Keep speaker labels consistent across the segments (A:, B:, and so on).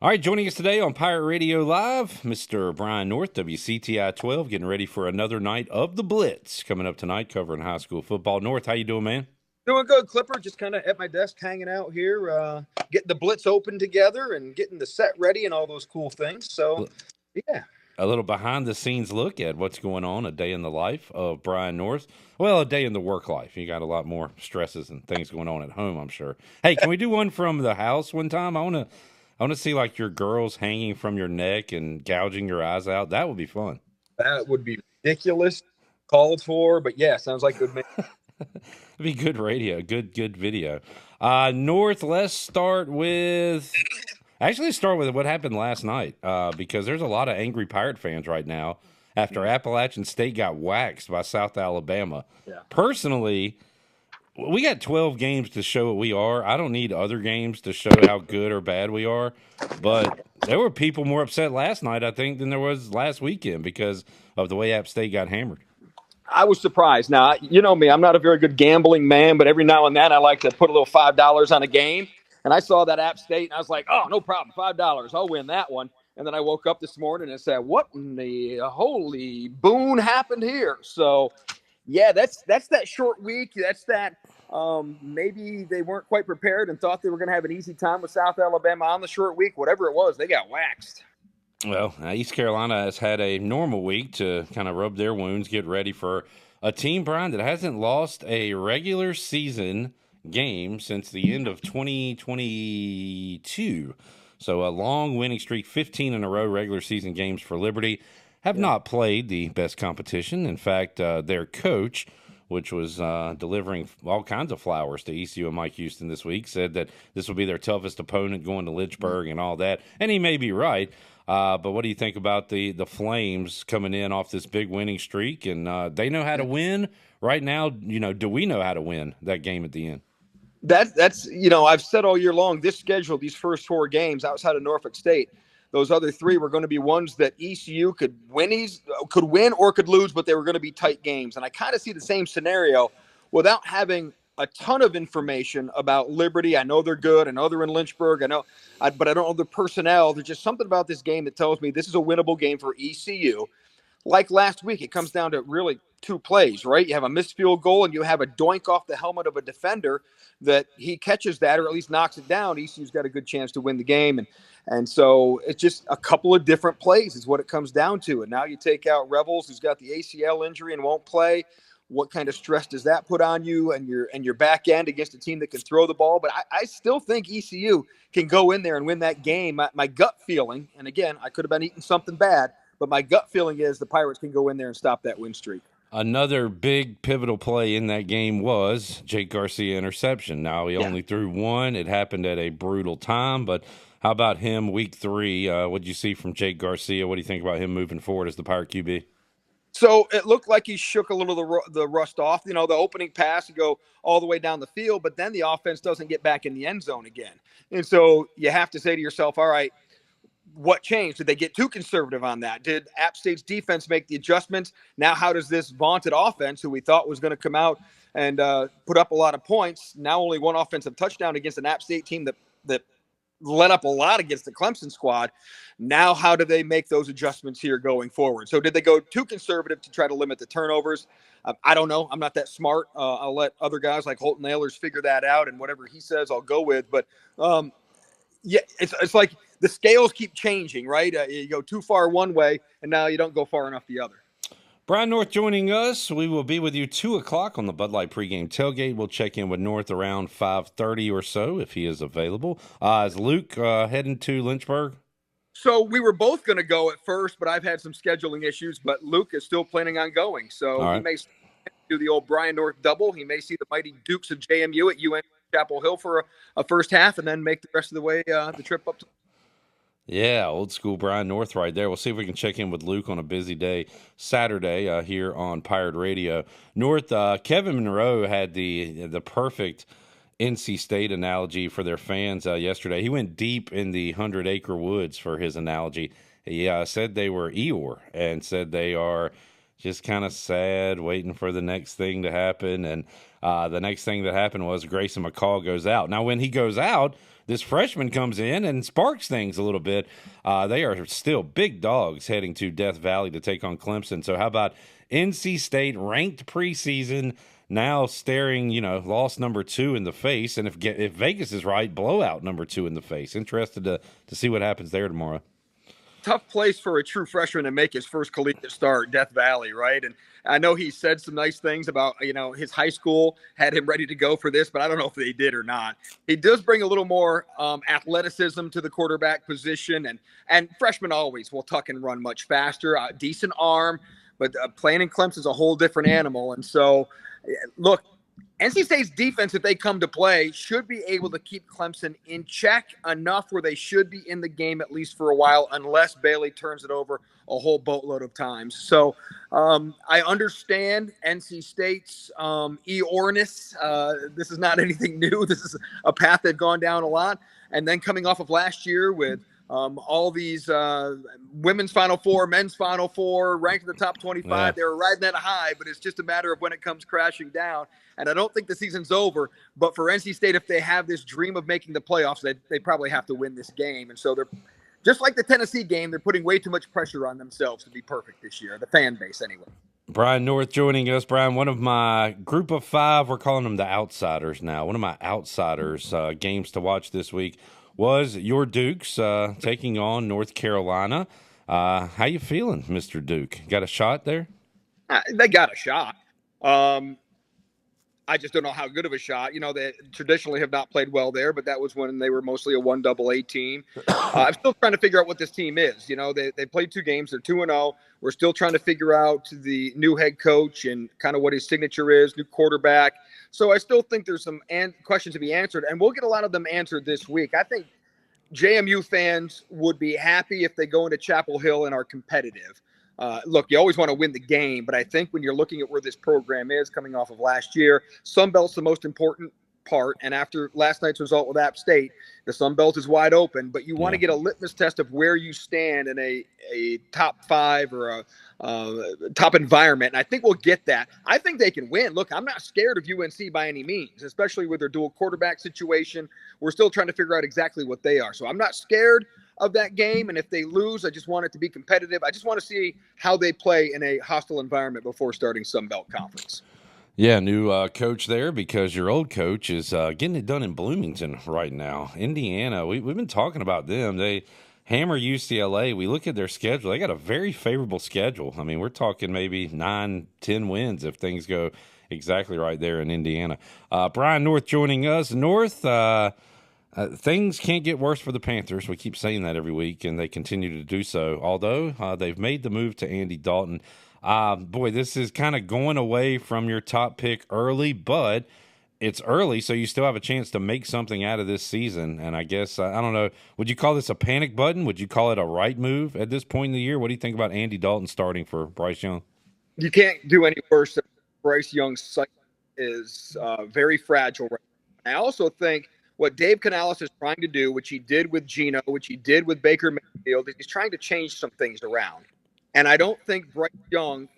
A: All right, joining us today on Pirate Radio Live, Mr. Brian North, WCTI-12, getting ready for another night of the Blitz. Coming up tonight, covering high school football. North, how you doing, man?
B: Doing good, Clipper. Just kind of at my desk hanging out here, getting the Blitz open together and getting the set ready and all those cool things. So, yeah.
A: A little behind-the-scenes look at what's going on, a day in the life of Brian North. Well, a day in the work life. You got a lot more stresses and things going on at home, I'm sure. Hey, can we do one from the house one time? I want to see like your girls hanging from your neck and gouging your eyes out. That would be fun.
B: That would be ridiculous, called for, but yeah, sounds like good.
A: It'd be good radio, good video. North, let's start with what happened last night, because there's a lot of angry Pirate fans right now after Appalachian State got waxed by South Alabama.
B: Yeah.
A: Personally, we got 12 games to show what we are. I don't need other games to show how good or bad we are. But there were people more upset last night, I think, than there was last weekend because of the way App State got hammered.
B: I was surprised. Now, you know me, I'm not a very good gambling man, but every now and then I like to put a little $5 on a game. And I saw that App State, and I was like, oh, no problem, $5. I'll win that one. And then I woke up this morning and said, what in the holy boon happened here? So, yeah, that's that short week. That's that maybe they weren't quite prepared and thought they were going to have an easy time with South Alabama on the short week. Whatever it was, they got waxed.
A: Well, East Carolina has had a normal week to kind of rub their wounds, get ready for a team, Brian, that hasn't lost a regular season game since the end of 2022. So a long winning streak, 15 in a row regular season games for Liberty. Have not played the best competition. In fact, their coach, which was delivering all kinds of flowers to ECU and Mike Houston this week, said that this will be their toughest opponent going to Lynchburg and all that. And he may be right. But what do you think about the Flames coming in off this big winning streak? And they know how to win right now. You know, do we know how to win that game at the end?
B: That's I've said all year long, this schedule, these first four games outside of Norfolk State, those other three were going to be ones that ECU could win or could lose, but they were going to be tight games. And I kind of see the same scenario without having a ton of information about Liberty. I know they're good. I know they're in Lynchburg. But I don't know the personnel. There's just something about this game that tells me this is a winnable game for ECU. Like last week, it comes down to really two plays, right? You have a missed field goal and you have a doink off the helmet of a defender that he catches that or at least knocks it down. ECU's got a good chance to win the game. And so it's just a couple of different plays is what it comes down to. And now you take out Rebels, who's got the ACL injury and won't play. What kind of stress does that put on you and your back end against a team that can throw the ball? But I still think ECU can go in there and win that game. My gut feeling, and again, I could have been eating something bad, but my gut feeling is the Pirates can go in there and stop that win streak.
A: Another big pivotal play in that game was Jake Garcia interception. Now, he only threw one. It happened at a brutal time, but how about him week 3? What did you see from Jake Garcia? What do you think about him moving forward as the Pirate QB?
B: So it looked like he shook a little of the rust off. The opening pass, you go all the way down the field, but then the offense doesn't get back in the end zone again. And so you have to say to yourself, all right, what changed? Did they get too conservative on that? Did App State's defense make the adjustments? Now, how does this vaunted offense, who we thought was going to come out and put up a lot of points, now only one offensive touchdown against an App State team that let up a lot against the Clemson squad. Now, how do they make those adjustments here going forward? So did they go too conservative to try to limit the turnovers? I don't know. I'm not that smart. I'll let other guys like Holton Ahlers figure that out, and whatever he says, I'll go with. But it's like the scales keep changing, right? You go too far one way, and now you don't go far enough the other.
A: Brian North joining us. We will be with you 2 o'clock on the Bud Light pregame tailgate. We'll check in with North around 5:30 or so if he is available. Is Luke heading to Lynchburg?
B: So we were both going to go at first, but I've had some scheduling issues. But Luke is still planning on going. So He may do the old Brian North double. He may see the mighty Dukes of JMU at UN Chapel Hill for a first half and then make the rest of the way the trip up to.
A: Yeah, old school Brian North right there. We'll see if we can check in with Luke on a busy day Saturday here on Pirate Radio. North, Kevin Monroe had the perfect NC State analogy for their fans yesterday. He went deep in the 100-acre woods for his analogy. He said they were Eeyore and said they are just kind of sad, waiting for the next thing to happen. And the next thing that happened was Grayson McCall goes out. Now, when he goes out, this freshman comes in and sparks things a little bit. They are still big dogs heading to Death Valley to take on Clemson. So how about NC State ranked preseason now staring, loss number 2 in the face, and if Vegas is right, blowout number 2 in the face. Interested to see what happens there tomorrow.
B: Tough place for a true freshman to make his first collegiate start, Death Valley, right? And I know he said some nice things about, his high school had him ready to go for this, but I don't know if they did or not. He does bring a little more athleticism to the quarterback position, and freshmen always will tuck and run much faster, decent arm, but playing in Clemson is a whole different animal. And so, look, NC State's defense, if they come to play, should be able to keep Clemson in check enough where they should be in the game at least for a while, unless Bailey turns it over a whole boatload of times. So I understand NC State's Eeyore-ness. This is not anything new. This is a path they've gone down a lot. And then coming off of last year with all these women's Final Four, men's Final Four, ranked in the top 25. Yeah. They were riding that high, but it's just a matter of when it comes crashing down. And I don't think the season's over. But for NC State, if they have this dream of making the playoffs, they probably have to win this game. And so they're just like the Tennessee game. They're putting way too much pressure on themselves to be perfect this year, the fan base anyway.
A: Brian North joining us. Brian, one of my group of 5, we're calling them the outsiders now. One of my outsiders games to watch this week was your Dukes taking on North Carolina. How you feeling, Mr. Duke? Got a shot there?
B: They got a shot. I just don't know how good of a shot. They traditionally have not played well there, but that was when they were mostly a 1AA team. I'm still trying to figure out what this team is. They played 2 games. They're 2-0. We're still trying to figure out the new head coach and kind of what his signature is, new quarterback. So I still think there's some questions to be answered, and we'll get a lot of them answered this week. I think JMU fans would be happy if they go into Chapel Hill and are competitive. Look, you always want to win the game, but I think when you're looking at where this program is coming off of last year, Sun Belt's the most important part. And after last night's result with App State, the Sun Belt is wide open, but you want to get a litmus test of where you stand in a top 5 or a top environment. And I think we'll get that. I think they can win. Look, I'm not scared of UNC by any means, especially with their dual quarterback situation. We're still trying to figure out exactly what they are. So I'm not scared of that game, and if they lose, I just want it to be competitive. I just want to see how they play in a hostile environment before starting Sun Belt Conference.
A: Yeah, new coach there because your old coach is getting it done in Bloomington right now. Indiana, we've been talking about them. They hammer UCLA. We look at their schedule. They got a very favorable schedule. I mean, we're talking maybe 9-10 wins if things go exactly right there in Indiana. Brian North joining us. North, things can't get worse for the Panthers. We keep saying that every week, and they continue to do so, although they've made the move to Andy Dalton. Boy, this is kind of going away from your top pick early, but it's early, so you still have a chance to make something out of this season. And I guess, I don't know, would you call this a panic button? Would you call it a right move at this point in the year? What do you think about Andy Dalton starting for Bryce Young?
B: You can't do any worse than Bryce Young's cycle is very fragile right now. I also think what Dave Canales is trying to do, which he did with Geno, which he did with Baker Mayfield, he's trying to change some things around. And I don't think Bryce Young,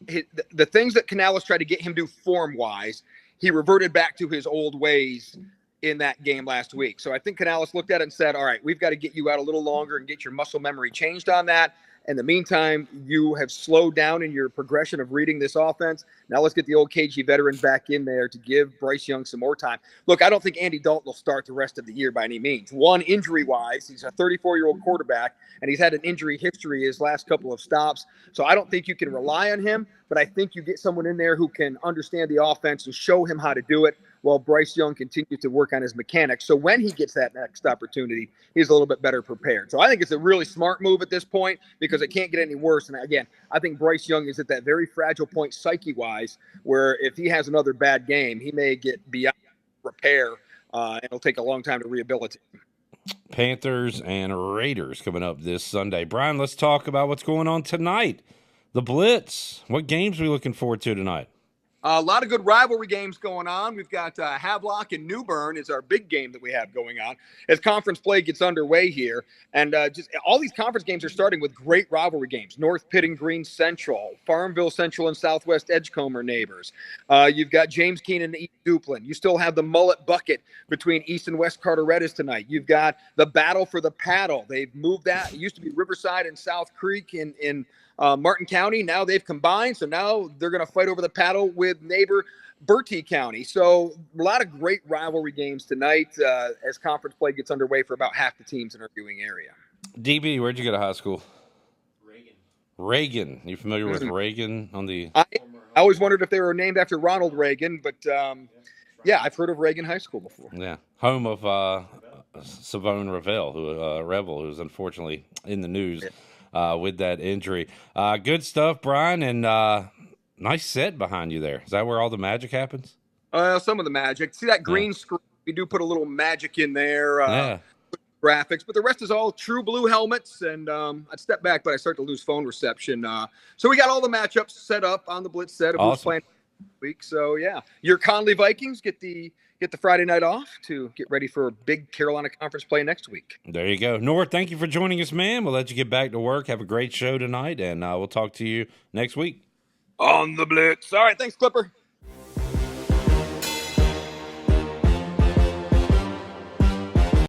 B: the things that Canales tried to get him to do form-wise, he reverted back to his old ways in that game last week. So I think Canales looked at it and said, all right, we've got to get you out a little longer and get your muscle memory changed on that. In the meantime, you have slowed down in your progression of reading this offense. Now let's get the old KG veteran back in there to give Bryce Young some more time. Look, I don't think Andy Dalton will start the rest of the year by any means. One, injury-wise, he's a 34-year-old quarterback, and he's had an injury history his last couple of stops. So I don't think you can rely on him, but I think you get someone in there who can understand the offense and show him how to do it while Bryce Young continues to work on his mechanics. So when he gets that next opportunity, he's a little bit better prepared. So I think it's a really smart move at this point because it can't get any worse. And again, I think Bryce Young is at that very fragile point psyche-wise where if he has another bad game, he may get beyond repair and it'll take a long time to rehabilitate.
A: Panthers and Raiders coming up this Sunday. Brian, let's talk about what's going on tonight. The Blitz. What games are we looking forward to tonight?
B: A lot of good rivalry games going on. We've got Havelock and New Bern is our big game that we have going on as conference play gets underway here. And just all these conference games are starting with great rivalry games. North Pitt and Green Central, Farmville Central and Southwest Edgecombe are neighbors. You've got James Keenan and East Duplin. You still have the mullet bucket between East and West Carterettas tonight. You've got the battle for the paddle. They've moved that. It used to be Riverside and South Creek in Martin County. Now they've combined, so now they're going to fight over the paddle with neighbor Bertie County. So a lot of great rivalry games tonight as conference play gets underway for about half the teams in our viewing area.
A: DB, where'd you go to high school? Reagan. You familiar with Reagan on the?
B: I always wondered if they were named after Ronald Reagan, but yeah, I've heard of Reagan High School before.
A: Yeah, home of Savone Revel, who's unfortunately in the news. With that injury. Good stuff, Brian, and nice set behind you there. Is that where all the magic happens?
B: Some of the magic. See that green screen? We do put a little magic in there, graphics, but the rest is all true blue helmets, and I'd step back, but I start to lose phone reception. So we got all the matchups set up on the Blitz set of who's playing week. So, yeah, your Conley Vikings get the Friday night off to get ready for a big Carolina Conference play next week.
A: There you go. North, thank you for joining us, man. We'll let you get back to work. Have a great show tonight, and we'll talk to you next week.
B: On the Blitz. All right, thanks, Clipper.